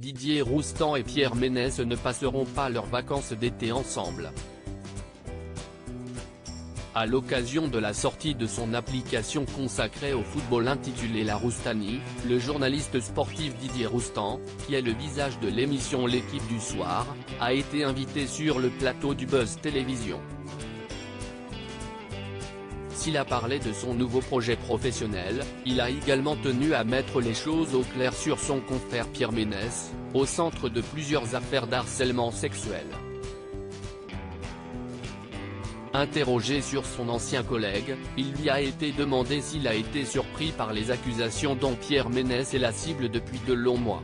Didier Roustan et Pierre Ménès ne passeront pas leurs vacances d'été ensemble. À l'occasion de la sortie de son application consacrée au football intitulée La Roustanie, le journaliste sportif Didier Roustan, qui est le visage de l'émission L'équipe du soir, a été invité sur le plateau du Buzz Télévision. S'il a parlé de son nouveau projet professionnel, il a également tenu à mettre les choses au clair sur son confrère Pierre Ménès, au centre de plusieurs affaires d'harcèlement sexuel. Interrogé sur son ancien collègue, il lui a été demandé s'il a été surpris par les accusations dont Pierre Ménès est la cible depuis de longs mois.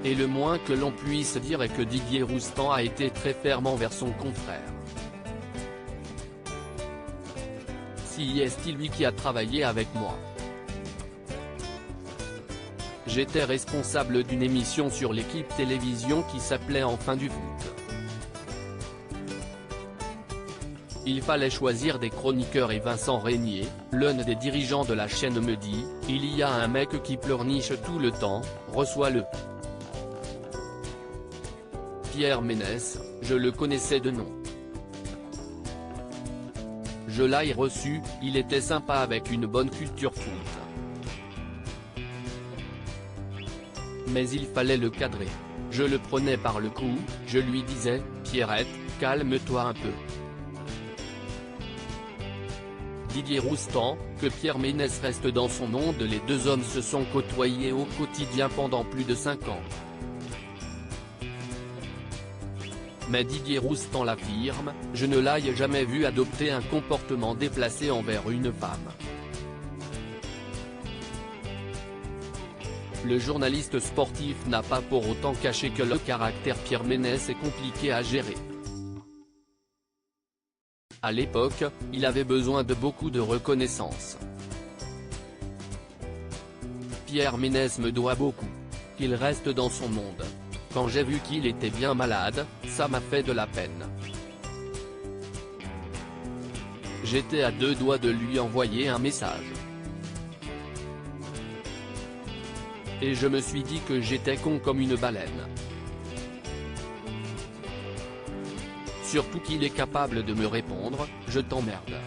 Et le moins que l'on puisse dire est que Didier Roustan a été très ferme envers son confrère. Si est lui qui a travaillé avec moi. J'étais responsable d'une émission sur l'équipe télévision qui s'appelait Enfin du foot. Il fallait choisir des chroniqueurs et Vincent Régnier, l'un des dirigeants de la chaîne me dit, il y a un mec qui pleurniche tout le temps, reçois-le. Pierre Ménès, je le connaissais de nom. Je l'ai reçu, il était sympa avec une bonne culture foot. Mais il fallait le cadrer. Je le prenais par le cou, je lui disais, Pierrette, calme-toi un peu. Didier Roustan, que Pierre Ménès reste dans son monde. Les deux hommes se sont côtoyés au quotidien pendant plus de 5 ans. Mais Didier Roustan l'affirme, je ne l'ai jamais vu adopter un comportement déplacé envers une femme. Le journaliste sportif n'a pas pour autant caché que le caractère Pierre Ménès est compliqué à gérer. À l'époque, il avait besoin de beaucoup de reconnaissance. Pierre Ménès me doit beaucoup. Qu'il reste dans son monde. Quand j'ai vu qu'il était bien malade, ça m'a fait de la peine. J'étais à 2 doigts de lui envoyer un message. Et je me suis dit que j'étais con comme une baleine. Surtout qu'il est capable de me répondre, je t'emmerde.